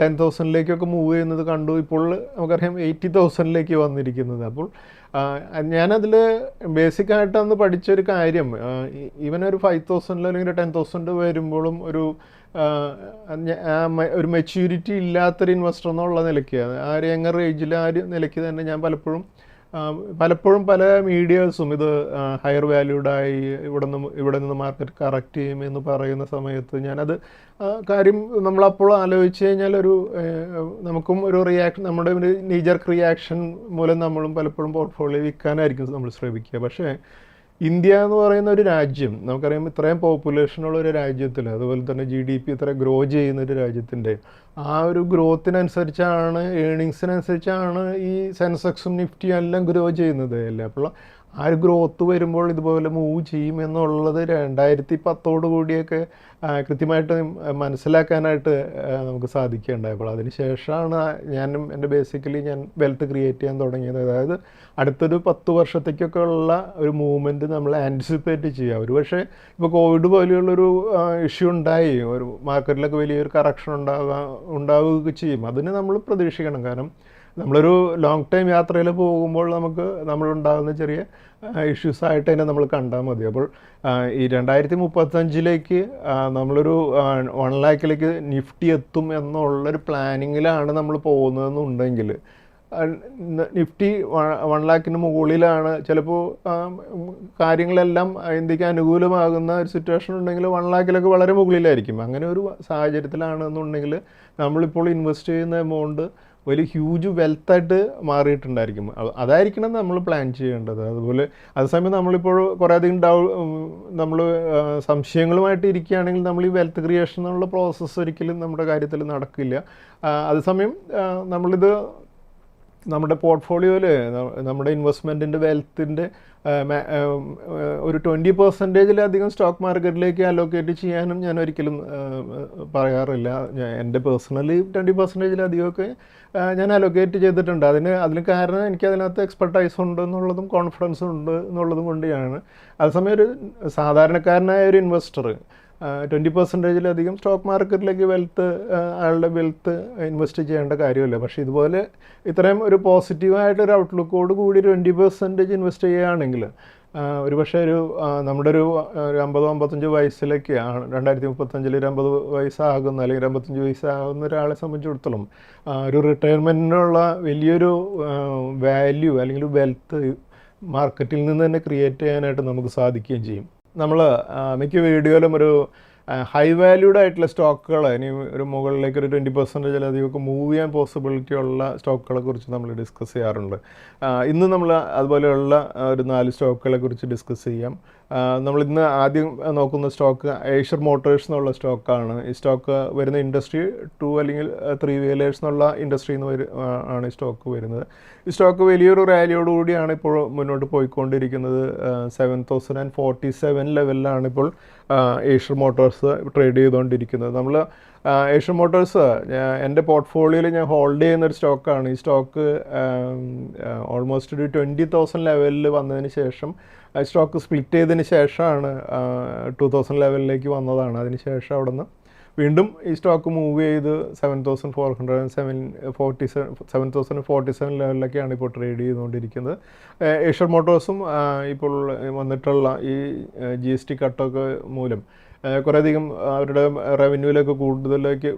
10,000-ലേക്കൊക്കെ മൂവ് ചെയ്യുന്നത് കണ്ടു. ഇപ്പോൾ നമുക്കറിയാം 80,000-ലേക്ക് വന്നിരിക്കുന്നത്. അപ്പോൾ ഞാനതിൽ ബേസിക്കായിട്ട് അന്ന് പഠിച്ചൊരു കാര്യം, ഈവൻ ഒരു 5,000 അല്ലെങ്കിൽ 10,000 വരുമ്പോഴും ഒരു മെച്യൂരിറ്റി ഇല്ലാത്തൊരു ഇൻവെസ്റ്റർ എന്നുള്ള നിലയ്ക്ക്, ആ ഒരു യങ്ങർ ഏജിൽ ആ ഒരു നിലയ്ക്ക് തന്നെ ഞാൻ പലപ്പോഴും പല മീഡിയാസും ഇത് ഹയർ വാല്യൂഡായി ഇവിടെ നിന്ന് മാർക്കറ്റ് കറക്റ്റ് ചെയ്യുമെന്ന് പറയുന്ന സമയത്ത് ഞാനത് കാര്യം നമ്മളപ്പോൾ ആലോചിച്ച് കഴിഞ്ഞാൽ നമുക്കും ഒരു റിയാക്ഷൻ, നമ്മുടെ ഒരു നീജർക്ക് റിയാക്ഷൻ മൂലം നമ്മളും പലപ്പോഴും പോർട്ട്ഫോളിയോ വിൽക്കാനായിരിക്കും നമ്മൾ ശ്രമിക്കുക. പക്ഷേ ഇന്ത്യ എന്ന് പറയുന്ന ഒരു രാജ്യം, നമുക്കറിയാം ഇത്രയും പോപ്പുലേഷനുള്ള ഒരു രാജ്യത്തിൽ, അതുപോലെ തന്നെ GDP ഇത്ര ഗ്രോ ചെയ്യുന്ന ഒരു രാജ്യത്തിൻ്റെ ആ ഒരു ഗ്രോത്തിനനുസരിച്ചാണ്, ഏണിങ്സിനനുസരിച്ചാണ് ഈ സെൻസെക്സും നിഫ്റ്റിയും എല്ലാം ഗ്രോ ചെയ്യുന്നത് അല്ലേ. അപ്പോൾ ആ ഒരു ഗ്രോത്ത് വരുമ്പോൾ ഇതുപോലെ മൂവ് ചെയ്യും എന്നുള്ളത് 2010 കൂടിയൊക്കെ കൃത്യമായിട്ട് മനസ്സിലാക്കാനായിട്ട് നമുക്ക് സാധിക്കുകയുണ്ടായി. അപ്പോൾ അതിന് ശേഷമാണ് എൻ്റെ ബേസിക്കലി ഞാൻ വെൽത്ത് ക്രിയേറ്റ് ചെയ്യാൻ തുടങ്ങിയത്. അതായത് അടുത്തൊരു 10 വർഷത്തേക്കൊക്കെ ഉള്ള ഒരു മൂവ്മെൻറ്റ് നമ്മൾ ആൻറ്റിസിപ്പേറ്റ് ചെയ്യുക. ഒരുപക്ഷെ ഇപ്പോൾ കോവിഡ് പോലെയുള്ളൊരു ഇഷ്യൂ ഉണ്ടായി, ഒരു മാർക്കറ്റിലൊക്കെ വലിയൊരു കറക്ഷൻ ഉണ്ടാവുകയൊക്കെ ചെയ്യും. അതിന് നമ്മൾ പ്രതീക്ഷിക്കണം. കാരണം നമ്മളൊരു ലോങ് ടൈം യാത്രയിൽ പോകുമ്പോൾ നമ്മളുണ്ടാകുന്ന ചെറിയ ഇഷ്യൂസായിട്ട് തന്നെ നമ്മൾ കണ്ടാൽ മതി. അപ്പോൾ ഈ 2035-ലേക്ക് നമ്മളൊരു 1 ലാഖിലേക്ക് നിഫ്റ്റി എത്തും എന്നുള്ളൊരു പ്ലാനിങ്ങിലാണ് നമ്മൾ പോകുന്നതെന്നുണ്ടെങ്കിൽ നിഫ്റ്റി 1 ലാഖിന് മുകളിലാണ്. ചിലപ്പോൾ കാര്യങ്ങളെല്ലാം ഇന്ത്യക്ക് അനുകൂലമാകുന്ന ഒരു സിറ്റുവേഷൻ ഉണ്ടെങ്കിൽ 1 ലാഖിലൊക്കെ വളരെ മുകളിലായിരിക്കും. അങ്ങനെ ഒരു സാഹചര്യത്തിലാണെന്നുണ്ടെങ്കിൽ നമ്മളിപ്പോൾ ഇൻവെസ്റ്റ് ചെയ്യുന്ന എമൗണ്ട് വലിയ ഹ്യൂജ് വെൽത്തായിട്ട് മാറിയിട്ടുണ്ടായിരിക്കും. അതായിരിക്കണം നമ്മൾ പ്ലാൻ ചെയ്യേണ്ടത്. അതുപോലെ അതേസമയം നമ്മളിപ്പോൾ കുറേ അധികം നമ്മൾ സംശയങ്ങളുമായിട്ട് ഇരിക്കുകയാണെങ്കിൽ നമ്മൾ ഈ വെൽത്ത് ക്രിയേഷൻ എന്നുള്ള പ്രോസസ്സ് ഒരിക്കലും നമ്മുടെ കാര്യത്തിൽ നടക്കില്ല. അതേസമയം നമ്മളിത് നമ്മുടെ പോർട്ട്ഫോളിയോയിൽ നമ്മുടെ ഇൻവെസ്റ്റ്മെൻറ്റിൻ്റെ വെൽത്തിൻ്റെ ഒരു 20%-ലധികം സ്റ്റോക്ക് മാർക്കറ്റിലേക്ക് അലോക്കേറ്റ് ചെയ്യാനും ഞാൻ ഒരിക്കലും പറയാറില്ല. എൻ്റെ പേഴ്സണലി 20%-ലധികമൊക്കെ ഞാൻ അലോക്കേറ്റ് ചെയ്തിട്ടുണ്ട്. അതിന് കാരണം എനിക്ക് അതിനകത്ത് എക്സ്പെർട്ടൈസ് ഉണ്ട് എന്നുള്ളതും കോൺഫിഡൻസ് ഉണ്ട് എന്നുള്ളതും കൊണ്ടാണ്. അതേസമയം ഒരു സാധാരണക്കാരനായ ഒരു ഇൻവെസ്റ്റർ 20%-ലധികം സ്റ്റോക്ക് മാർക്കറ്റിലേക്ക് അയാളുടെ വെൽത്ത് ഇൻവെസ്റ്റ് ചെയ്യേണ്ട കാര്യമില്ല. പക്ഷേ ഇതുപോലെ ഇത്രയും ഒരു പോസിറ്റീവായിട്ടൊരു ഔട്ട്ലുക്കോട് കൂടി 20% ഇൻവെസ്റ്റ് ചെയ്യുകയാണെങ്കിൽ ഒരുപക്ഷെ നമ്മുടെ ഒരു 50-55 വയസ്സിലേക്കാണ് 2035 ഒരു 50 വയസ്സാകുന്ന അല്ലെങ്കിൽ 55 വയസ്സാകുന്ന ഒരാളെ സംബന്ധിച്ചിടത്തോളം ഒരു റിട്ടയർമെൻറ്റിനുള്ള വലിയൊരു വാല്യൂ അല്ലെങ്കിൽ വെൽത്ത് മാർക്കറ്റിൽ നിന്ന് തന്നെ ക്രിയേറ്റ് ചെയ്യാനായിട്ട് നമുക്ക് സാധിക്കുകയും ചെയ്യും. നമ്മൾ മിക്ക വീഡിയോയിലും ഒരു ഹൈ വാല്യൂഡ് ആയിട്ടുള്ള സ്റ്റോക്കുകൾ ഇനി ഒരു മുകളിലേക്ക് ഒരു 20% അധികമൊക്കെ മൂവ് ചെയ്യാൻ പോസിബിലിറ്റി ഉള്ള സ്റ്റോക്കുകളെ കുറിച്ച് നമ്മൾ ഡിസ്കസ് ചെയ്യാറുണ്ട്. ഇന്ന് നമ്മൾ അതുപോലെയുള്ള ഒരു 4 സ്റ്റോക്കുകളെ കുറിച്ച് ഡിസ്കസ് ചെയ്യാം. നമ്മളിന്ന് ആദ്യം നോക്കുന്ന സ്റ്റോക്ക് ഏഷ്യർ മോട്ടോഴ്സ് എന്നുള്ള സ്റ്റോക്കാണ്. ഈ സ്റ്റോക്ക് വരുന്ന ഇൻഡസ്ട്രി 2 അല്ലെങ്കിൽ 3 വീലേഴ്സ് എന്നുള്ള ഇൻഡസ്ട്രിയിൽ നിന്ന് ആണ് ഈ സ്റ്റോക്ക് വരുന്നത്. ഈ സ്റ്റോക്ക് വലിയൊരു റാലിയോടുകൂടിയാണ് ഇപ്പോൾ മുന്നോട്ട് പോയിക്കൊണ്ടിരിക്കുന്നത്. 7047 ലെവലിലാണ് ഇപ്പോൾ ഏഷ്യർ മോട്ടോഴ്സ് ട്രേഡ് ചെയ്തുകൊണ്ടിരിക്കുന്നത്. നമ്മൾ ഏഷ്യർ മോട്ടോഴ്സ് എൻ്റെ പോർട്ട്ഫോളിയോയിൽ ഞാൻ ഹോൾഡ് ചെയ്യുന്നൊരു സ്റ്റോക്കാണ്. ഈ സ്റ്റോക്ക് ഓൾമോസ്റ്റ് ഒരു 20,000 ലെവലിൽ വന്നതിന് ശേഷം സ്റ്റോക്ക് സ്പ്ലിറ്റ് ചെയ്തതിന് ശേഷമാണ് 2000 ലെവലിലേക്ക് വന്നതാണ്. അതിന് ശേഷം അവിടെ നിന്ന് വീണ്ടും ഈ സ്റ്റോക്ക് മൂവ് ചെയ്ത് 7,447 ലെവലിലൊക്കെയാണ് ഇപ്പോൾ ട്രേഡ് ചെയ്തുകൊണ്ടിരിക്കുന്നത്. ഏഷ്യർ മോട്ടോഴ്സും ഇപ്പോൾ വന്നിട്ടുള്ള ഈ GST കട്ടൊക്കെ മൂലം കുറേയധികം അവരുടെ റവന്യൂവിലൊക്കെ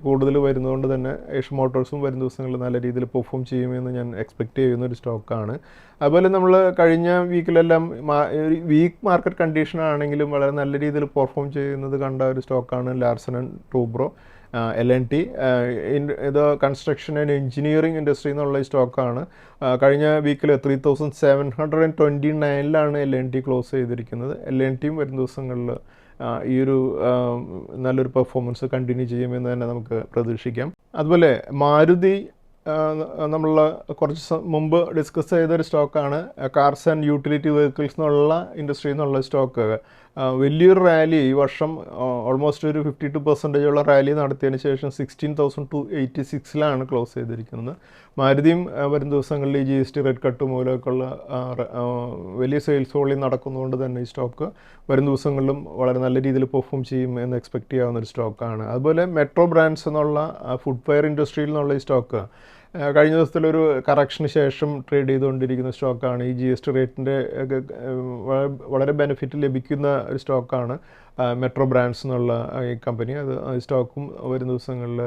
കൂടുതൽ വരുന്നതുകൊണ്ട് തന്നെ ഏഷ്യർ മോട്ടോഴ്സും വരും ദിവസങ്ങളിൽ നല്ല രീതിയിൽ പെർഫോം ചെയ്യുമെന്ന് ഞാൻ എക്സ്പെക്റ്റ് ചെയ്യുന്ന ഒരു സ്റ്റോക്കാണ്. അതുപോലെ നമ്മൾ കഴിഞ്ഞ വീക്കിലെല്ലാം വീക്ക് മാർക്കറ്റ് കണ്ടീഷൻ ആണെങ്കിലും വളരെ നല്ല രീതിയിൽ പെർഫോം ചെയ്യുന്നത് കണ്ട ഒരു സ്റ്റോക്കാണ് ലാർസൻ ആൻഡ് ടൂബ്രോ LNT. ഇത് കൺസ്ട്രക്ഷൻ ആൻഡ് എഞ്ചിനീയറിംഗ് ഇൻഡസ്ട്രി എന്നുള്ള ഈ സ്റ്റോക്കാണ്. കഴിഞ്ഞ വീക്കിൽ 3729 LNT ക്ലോസ് ചെയ്തിരിക്കുന്നത്. LNTയും വരും ദിവസങ്ങളിൽ ഈ ഒരു നല്ലൊരു പെർഫോമൻസ് കണ്ടിന്യൂ ചെയ്യുമെന്ന് തന്നെ നമുക്ക് പ്രതീക്ഷിക്കാം. അതുപോലെ മാരുതി നമ്മൾ കുറച്ച് മുമ്പ് ഡിസ്കസ് ചെയ്തൊരു സ്റ്റോക്കാണ്. കാർസ് ആൻഡ് യൂട്ടിലിറ്റി വെഹിക്കിൾസ് എന്നുള്ള ഇൻഡസ്ട്രിയിൽ നിന്നുള്ള സ്റ്റോക്ക് വലിയൊരു റാലി ഈ വർഷം ഓൾമോസ്റ്റ് ഒരു 52% റാലി നടത്തിയതിന് ശേഷം 16,286 ക്ലോസ് ചെയ്തിരിക്കുന്നത്. മാരുതിയും വരും ദിവസങ്ങളിൽ ഈ GST റേറ്റ് കട്ട് മൂലമൊക്കെയുള്ള വലിയ സെയിൽസ് വോളിയം നടക്കുന്നതുകൊണ്ട് തന്നെ ഈ സ്റ്റോക്ക് വരും ദിവസങ്ങളിലും വളരെ നല്ല രീതിയിൽ പെർഫോം ചെയ്യും എന്ന് എക്സ്പെക്റ്റ് ചെയ്യാവുന്ന ഒരു സ്റ്റോക്കാണ്. അതുപോലെ മെട്രോ ബ്രാൻഡ്സ് എന്നുള്ള ഫുട്വെയർ ഇൻഡസ്ട്രിയിൽ നിന്നുള്ള ഈ സ്റ്റോക്ക് കഴിഞ്ഞ ദിവസത്തിലൊരു കറക്ഷന് ശേഷം ട്രേഡ് ചെയ്തുകൊണ്ടിരിക്കുന്ന സ്റ്റോക്കാണ്. ഈ GST റേറ്റിൻ്റെ വളരെ ബെനിഫിറ്റ് ലഭിക്കുന്ന ഒരു സ്റ്റോക്കാണ് മെട്രോ ബ്രാൻഡ്സ് എന്നുള്ള ഈ കമ്പനി. അത് സ്റ്റോക്കും വരും ദിവസങ്ങളിൽ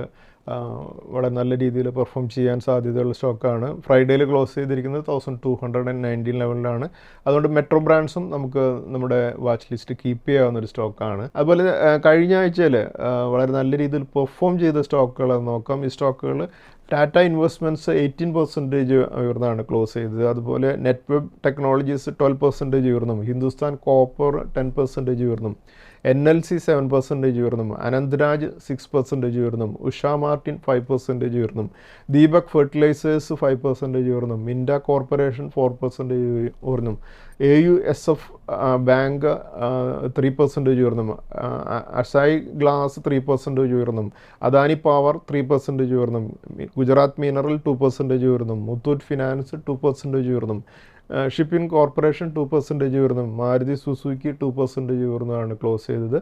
വളരെ നല്ല രീതിയിൽ പെർഫോം ചെയ്യാൻ സാധ്യതയുള്ള സ്റ്റോക്കാണ്. ഫ്രൈഡേയിൽ ക്ലോസ് ചെയ്തിരിക്കുന്നത് 1219 ലെവലിലാണ്. അതുകൊണ്ട് മെട്രോ ബ്രാൻഡ്സും നമുക്ക് നമ്മുടെ വാച്ച് ലിസ്റ്റ് കീപ്പ് ചെയ്യാവുന്ന ഒരു സ്റ്റോക്കാണ്. അതുപോലെ കഴിഞ്ഞ ആഴ്ചയിൽ വളരെ നല്ല രീതിയിൽ പെർഫോം ചെയ്ത സ്റ്റോക്കുകൾ നോക്കാം. ഈ സ്റ്റോക്കുകൾ ടാറ്റ ഇൻവെസ്റ്റ്മെൻറ്റ്സ് 18% ഉയർന്നാണ് ക്ലോസ് ചെയ്തത്. അതുപോലെ നെറ്റ്വെബ് ടെക്നോളജീസ് 12% ഉയർന്നും, ഹിന്ദുസ്ഥാൻ കോപ്പർ 10% ഉയർന്നും, NLC 7% ഉയർന്നും, അനന്തരാജ് 6% ഉയർന്നും, ഉഷ മാർട്ടിൻ 5% ഉയർന്നും, ദീപക് ഫെർട്ടിലൈസേഴ്സ് 5% ഉയർന്നും, മിൻഡ കോർപ്പറേഷൻ 4% ഉയർന്നും, AUSF ബാങ്ക് 3% ഉയർന്നും, അസായി ഗ്ലാസ് 3% ഉയർന്നും, അദാനി പവർ 3% ഉയർന്നും, ഗുജറാത്ത് മിനറൽ 2% ഉയർന്നും, മുത്തൂറ്റ് ഫിനാൻസ് 2% ഉയർന്നും, ഷിപ്പിംഗ് കോർപ്പറേഷൻ 2% ഉയർന്നും, മാരുതി സുസുക്കി 2% ഉയർന്നാണ് ക്ലോസ് ചെയ്തത്.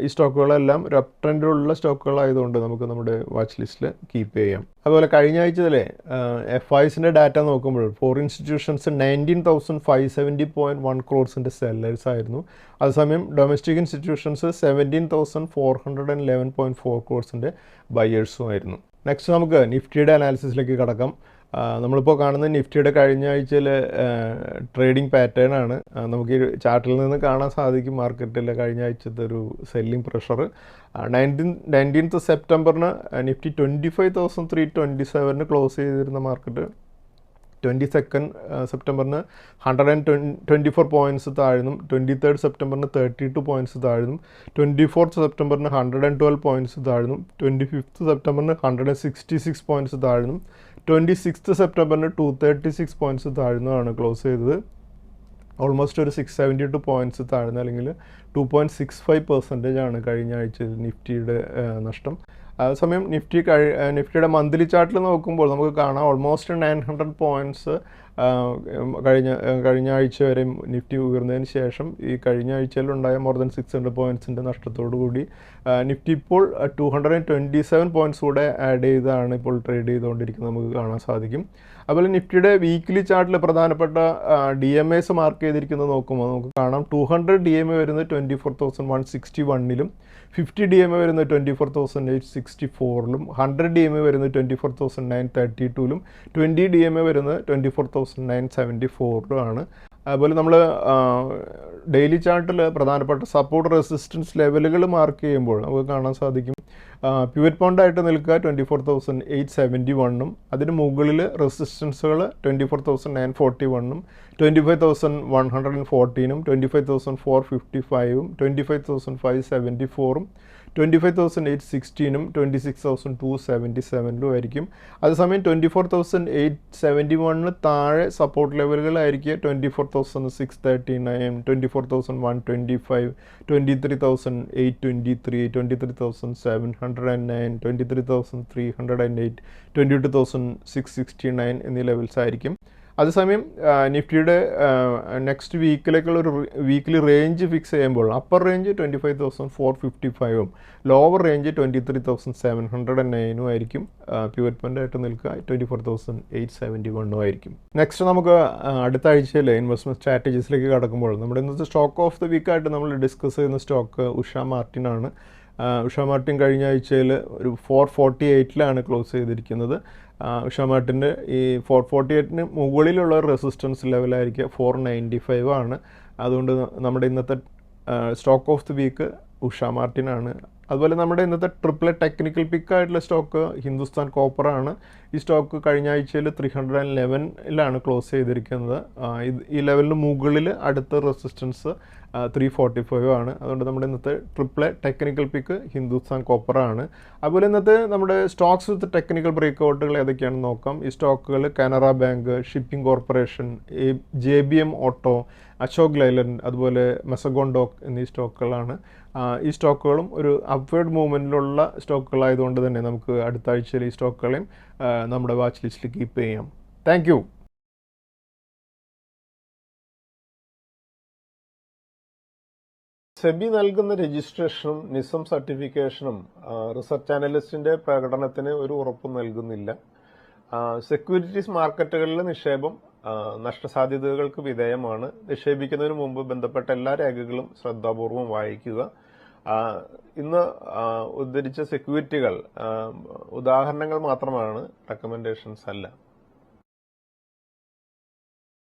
ഈ സ്റ്റോക്കുകളെല്ലാം ഒരു അപ് ട്രെൻഡിലുള്ള സ്റ്റോക്കുകളായതുകൊണ്ട് നമുക്ക് നമ്മുടെ വാച്ച് ലിസ്റ്റിൽ കീപ്പ് ചെയ്യാം. അതുപോലെ കഴിഞ്ഞ ആഴ്ചയിലെ FIസിൻ്റെ ഡാറ്റ നോക്കുമ്പോൾ ഫോറിൻ ഇൻസ്റ്റിറ്റ്യൂഷൻസ് 19,570.1 crores സെല്ലേഴ്സ് ആയിരുന്നു. അതേസമയം ഡൊമസ്റ്റിക് ഇൻസ്റ്റിറ്റ്യൂഷൻസ് 17,411.4 crores ബയേഴ്സും ആയിരുന്നു. നെക്സ്റ്റ് നമുക്ക് നിഫ്റ്റിയുടെ അനാലിസിസിലേക്ക് കടക്കാം. നമ്മളിപ്പോൾ കാണുന്ന നിഫ്റ്റിയുടെ കഴിഞ്ഞ ആഴ്ചയിൽ ട്രേഡിംഗ് പാറ്റേൺ ആണ്. നമുക്ക് ഈ ചാർട്ടിൽ നിന്ന് കാണാൻ സാധിക്കും മാർക്കറ്റിൽ കഴിഞ്ഞ ആഴ്ചത്തെ ഒരു സെല്ലിംഗ് പ്രഷർ. 19th സെപ്റ്റംബറിന് നിഫ്റ്റി 25,327 ക്ലോസ് ചെയ്തിരുന്ന മാർക്കറ്റ് 22nd സെപ്റ്റംബറിന് 124 പോയിൻറ്റ്സ് താഴ്ന്നും, 23rd സെപ്റ്റംബറിന് 32 പോയിൻറ്റ്സ് താഴ്ന്നും, 24th സെപ്റ്റംബറിന് 112 പോയിൻറ്റ്സ് താഴ്ന്നും, 25th സെപ്റ്റംബറിന് 166 പോയിൻറ്റ്സ് താഴ്ന്നും, 26th സെപ്റ്റംബറിന് 236 പോയിൻറ്റ്സ് താഴ്ന്നുമാണ് ക്ലോസ് ചെയ്തത്. ഓൾമോസ്റ്റ് ഒരു 672 പോയിൻറ്റ്സ് താഴ്ന്ന അല്ലെങ്കിൽ 2.65% ആണ് കഴിഞ്ഞ ആഴ്ചയിൽ നിഫ്റ്റിയുടെ നഷ്ടം. അതേസമയം നിഫ്റ്റിയുടെ മന്ത്ലി ചാർട്ടിൽ നോക്കുമ്പോൾ നമുക്ക് കാണാം ഓൾമോസ്റ്റ് 900 പോയിൻറ്റ്സ് കഴിഞ്ഞ ആഴ്ച വരെ നിഫ്റ്റി ഉയർന്നതിന് ശേഷം ഈ കഴിഞ്ഞ ആഴ്ചയിലുണ്ടായ മോർ ദാൻ 600 പോയിൻറ്റ്സിൻ്റെ നഷ്ടത്തോടു കൂടി നിഫ്റ്റി ഇപ്പോൾ 227 പോയിൻറ്റ്സ് കൂടെ ആഡ് ചെയ്താണ് ഇപ്പോൾ ട്രേഡ് ചെയ്തുകൊണ്ടിരിക്കുന്നത്, നമുക്ക് കാണാൻ സാധിക്കും. അതുപോലെ നിഫ്റ്റിയുടെ വീക്ക്ലി ചാർട്ടിൽ പ്രധാനപ്പെട്ട DMAs മാർക്ക് ചെയ്തിരിക്കുന്നത് നോക്കുമ്പോൾ നമുക്ക് കാണാം 200 DMA വരുന്നത് 24,161ലും, 50 DMA വരുന്നത് 24,864ലും, 100 DMA വരുന്നത് 24,932ലും, 20 DMA വരുന്നത് 24,974ലും. അതുപോലെ നമ്മൾ ഡെയിലി ചാർട്ടിൽ പ്രധാനപ്പെട്ട സപ്പോർട്ട് റെസിസ്റ്റൻസ് ലെവലുകൾ മാർക്ക് ചെയ്യുമ്പോൾ നമുക്ക് കാണാൻ സാധിക്കും പിവറ്റ് പോയിൻ്റായിട്ട് നിൽക്കുക 24,871ഉം, അതിന് മുകളിൽ റെസിസ്റ്റൻസുകൾ 24,941ഉം, 25,114ഉം, 25,455ഉം, 25,574ഉം, 25,816ഉം, 26,277ലും ആയിരിക്കും. അതേസമയം 24,871 താഴെ സപ്പോർട്ട് ലെവലുകളായിരിക്കും 24,639, 24,125, 23,823, 23,709, 23,308, 22,669 എന്നീ ലെവൽസ് ആയിരിക്കും. അതേസമയം നിഫ്റ്റിയുടെ നെക്സ്റ്റ് വീക്കിലേക്കുള്ള ഒരു വീക്ക്ലി റേഞ്ച് ഫിക്സ് ചെയ്യുമ്പോൾ അപ്പർ റേഞ്ച് 25,455ഉം ലോവർ റേഞ്ച് 23,709ഉം ആയിരിക്കും. പിവറ്റ് പോയിൻ്റായിട്ട് നിൽക്കുക 24,871ഉം ആയിരിക്കും. നെക്സ്റ്റ് നമുക്ക് അടുത്ത ആഴ്ചയിൽ ഇൻവെസ്റ്റ്മെൻറ്റ് സ്ട്രാറ്റജീസിലേക്ക് കടക്കുമ്പോൾ നമ്മുടെ ഇന്നത്തെ സ്റ്റോക്ക് ഓഫ് ദ വീക്കായിട്ട് നമ്മൾ ഡിസ്കസ് ചെയ്യുന്ന സ്റ്റോക്ക് ഉഷ മാർട്ടിൻ ആണ്. ഉഷ മാർട്ടിൻ കഴിഞ്ഞ ആഴ്ചയിൽ ഒരു 448ലാണ് ക്ലോസ് ചെയ്തിരിക്കുന്നത്. ഉഷ മാർട്ടിൻ്റെ ഈ 448ന് മുകളിലുള്ള റെസിസ്റ്റൻസ് ലെവലായിരിക്കുക 495 ആണ്. അതുകൊണ്ട് നമ്മുടെ ഇന്നത്തെ stock of the week Usha Martin ആണ്. അതുപോലെ നമ്മുടെ ഇന്നത്തെ ട്രിപ്പിൾ ടെക്നിക്കൽ പിക്കായിട്ടുള്ള സ്റ്റോക്ക് ഹിന്ദുസ്ഥാൻ കോപ്പറാണ്. ഈ സ്റ്റോക്ക് കഴിഞ്ഞ ആഴ്ചയിൽ 311ലാണ് ക്ലോസ് ചെയ്തിരിക്കുന്നത്. ഈ ലെവലിന് മുകളിൽ അടുത്ത റെസിസ്റ്റൻസ് 345 ആണ്. അതുകൊണ്ട് നമ്മുടെ ഇന്നത്തെ ട്രിപ്പിൾ ടെക്നിക്കൽ പിക്ക് ഹിന്ദുസ്ഥാൻ കോപ്പറാണ്. അതുപോലെ ഇന്നത്തെ നമ്മുടെ സ്റ്റോക്സ് വിത്ത് ടെക്നിക്കൽ ബ്രേക്ക്ഔട്ടുകൾ ഏതൊക്കെയാണെന്ന് നോക്കാം. ഈ സ്റ്റോക്കുകൾ Canara bank, shipping corporation, JBM auto, Ashok Leyland, അതുപോലെ മെസഗോണ്ടോക്ക് എന്നീ സ്റ്റോക്കുകളാണ്. ഈ സ്റ്റോക്കുകളും ഒരു അപ്വേർഡ് മൂവ്മെൻറ്റിലുള്ള സ്റ്റോക്കുകളായതുകൊണ്ട് തന്നെ നമുക്ക് അടുത്ത ആഴ്ചയിൽ ഈ സ്റ്റോക്കുകളെയും നമ്മുടെ വാച്ച് ലിസ്റ്റിൽ കീപ്പ് ചെയ്യാം. Thank you. സെബി നൽകുന്ന രജിസ്ട്രേഷനും നിസം സർട്ടിഫിക്കേഷനും റിസർച്ച് അനലിസ്റ്റിന്റെ പ്രകടനത്തിന് ഒരു ഉറപ്പും നൽകുന്നില്ല. സെക്യൂരിറ്റീസ് മാർക്കറ്റുകളിലെ നിക്ഷേപം നഷ്ടസാധ്യതകൾക്ക് വിധേയമാണ്. നിക്ഷേപിക്കുന്നതിന് മുമ്പ് ബന്ധപ്പെട്ട എല്ലാ രേഖകളും ശ്രദ്ധാപൂർവം വായിക്കുക. ഇന്ന് ഉദ്ധരിച്ച സെക്യൂരിറ്റികൾ ഉദാഹരണങ്ങൾ മാത്രമാണ്, റെക്കമെൻഡേഷൻസ് അല്ല.